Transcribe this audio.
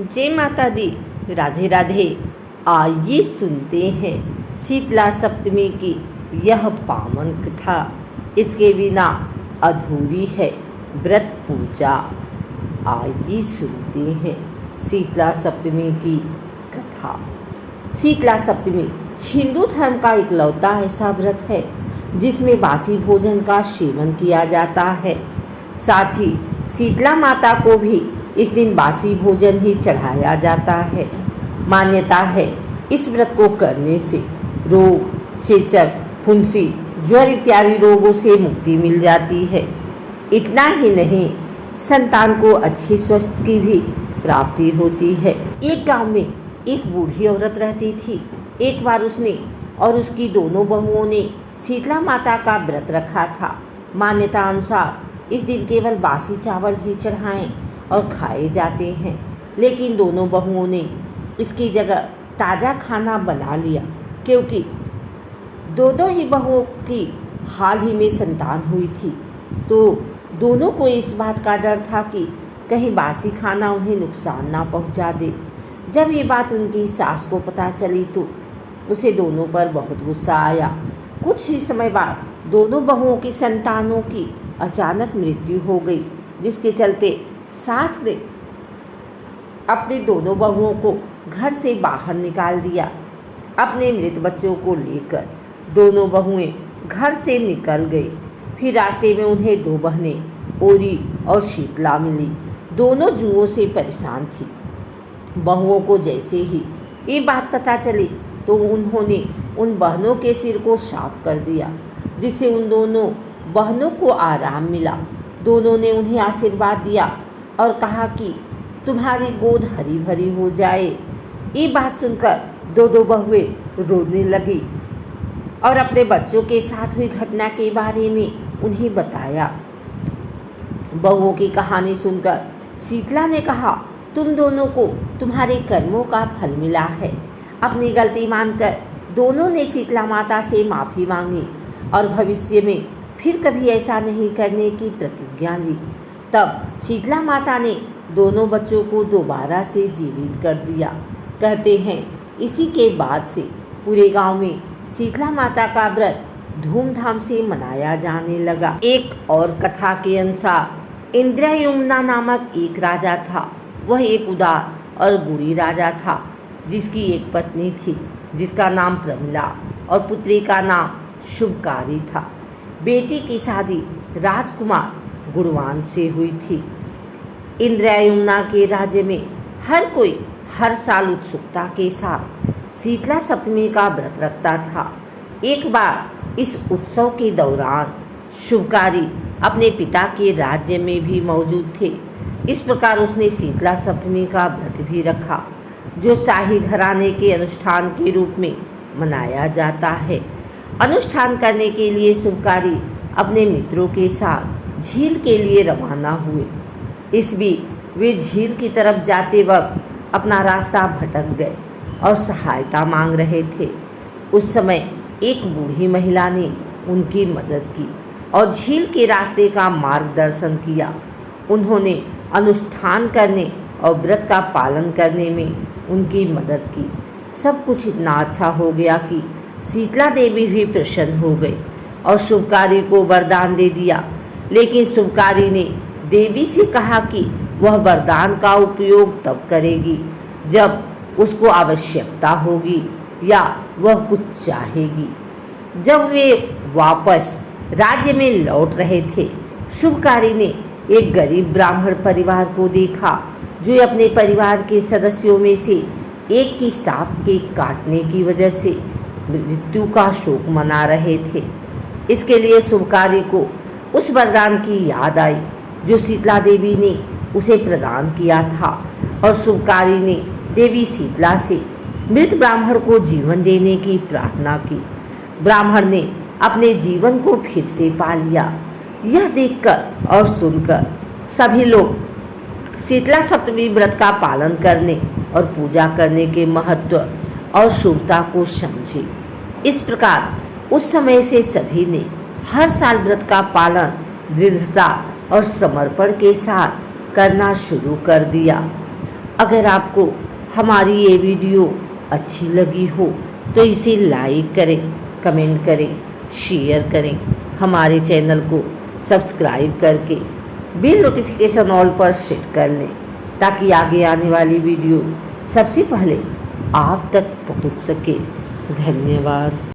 जय माता दी। राधे राधे। आइए सुनते हैं शीतला सप्तमी की यह पावन कथा। इसके बिना अधूरी है व्रत पूजा। आइए सुनते हैं शीतला सप्तमी की कथा। शीतला सप्तमी हिंदू धर्म का इकलौता ऐसा व्रत है जिसमें बासी भोजन का सेवन किया जाता है। साथ ही शीतला माता को भी इस दिन बासी भोजन ही चढ़ाया जाता है। मान्यता है इस व्रत को करने से रोग, चेचक, फुंसी, ज्वर इत्यादि रोगों से मुक्ति मिल जाती है। इतना ही नहीं, संतान को अच्छी स्वास्थ्य की भी प्राप्ति होती है। एक गांव में एक बूढ़ी औरत रहती थी। एक बार उसने और उसकी दोनों बहुओं ने शीतला माता का व्रत रखा था। मान्यता अनुसार इस दिन केवल बासी चावल ही चढ़ाएं और खाए जाते हैं, लेकिन दोनों बहुओं ने इसकी जगह ताज़ा खाना बना लिया, क्योंकि दोनों ही बहुओं की हाल ही में संतान हुई थी। तो दोनों को इस बात का डर था कि कहीं बासी खाना उन्हें नुकसान ना पहुंचा दे। जब ये बात उनकी सास को पता चली तो उसे दोनों पर बहुत गुस्सा आया। कुछ ही समय बाद दोनों बहुओं की संतानों की अचानक मृत्यु हो गई, जिसके चलते सास ने अपने दोनों बहुओं को घर से बाहर निकाल दिया। अपने मृत बच्चों को लेकर दोनों बहुएं घर से निकल गई। फिर रास्ते में उन्हें दो बहनें ओरी और शीतला मिली। दोनों जुओं से परेशान थी। बहुओं को जैसे ही ये बात पता चली तो उन्होंने उन बहनों के सिर को साफ कर दिया, जिससे उन दोनों बहनों को आराम मिला। दोनों ने उन्हें आशीर्वाद दिया और कहा कि तुम्हारी गोद हरी भरी हो जाए। ये बात सुनकर दो बहुएं रोने लगी और अपने बच्चों के साथ हुई घटना के बारे में उन्हें बताया। बहुओं की कहानी सुनकर शीतला ने कहा, तुम दोनों को तुम्हारे कर्मों का फल मिला है। अपनी गलती मानकर दोनों ने शीतला माता से माफ़ी मांगी और भविष्य में फिर कभी ऐसा नहीं करने की प्रतिज्ञा ली। तब शीतला माता ने दोनों बच्चों को दोबारा से जीवित कर दिया। कहते हैं इसी के बाद से पूरे गांव में शीतला माता का व्रत धूमधाम से मनाया जाने लगा। एक और कथा के अनुसार इंद्रयुम्ना नामक एक राजा था। वह एक उदार और गुणी राजा था, जिसकी एक पत्नी थी जिसका नाम प्रमिला और पुत्री का नाम शुभकारी था। बेटी की शादी राजकुमार गुणवान से हुई थी। इंद्रयुम्ना के राज्य में हर कोई हर साल उत्सुकता के साथ शीतला सप्तमी का व्रत रखता था। एक बार इस उत्सव के दौरान शुभकारी अपने पिता के राज्य में भी मौजूद थे। इस प्रकार उसने शीतला सप्तमी का व्रत भी रखा, जो शाही घराने के अनुष्ठान के रूप में मनाया जाता है। अनुष्ठान करने के लिए शुभकारी अपने मित्रों के साथ झील के लिए रवाना हुए। इस बीच वे झील की तरफ जाते वक्त अपना रास्ता भटक गए और सहायता मांग रहे थे। उस समय एक बूढ़ी महिला ने उनकी मदद की और झील के रास्ते का मार्गदर्शन किया। उन्होंने अनुष्ठान करने और व्रत का पालन करने में उनकी मदद की। सब कुछ इतना अच्छा हो गया कि शीतला देवी भी प्रसन्न हो गई और शुभकारी को वरदान दे दिया। लेकिन शुभकारी ने देवी से कहा कि वह वरदान का उपयोग तब करेगी जब उसको आवश्यकता होगी या वह कुछ चाहेगी। जब वे वापस राज्य में लौट रहे थे, शुभकारी ने एक गरीब ब्राह्मण परिवार को देखा जो अपने परिवार के सदस्यों में से एक की सांप के काटने की वजह से मृत्यु का शोक मना रहे थे। इसके लिए शुभकारी को उस वरदान की याद आई जो शीतला देवी ने उसे प्रदान किया था और शुभकारी ने देवी शीतला से मृत ब्राह्मण को जीवन देने की प्रार्थना की। ब्राह्मण ने अपने जीवन को फिर से पा लिया। यह देखकर और सुनकर सभी लोग शीतला सप्तमी व्रत का पालन करने और पूजा करने के महत्व और शुभता को समझे। इस प्रकार उस समय से सभी ने हर साल व्रत का पालन दृढ़ता और समर्पण के साथ करना शुरू कर दिया। अगर आपको हमारी ये वीडियो अच्छी लगी हो तो इसे लाइक करें, कमेंट करें, शेयर करें। हमारे चैनल को सब्सक्राइब करके बेल नोटिफिकेशन ऑल पर सेट कर लें ताकि आगे आने वाली वीडियो सबसे पहले आप तक पहुंच सके। धन्यवाद।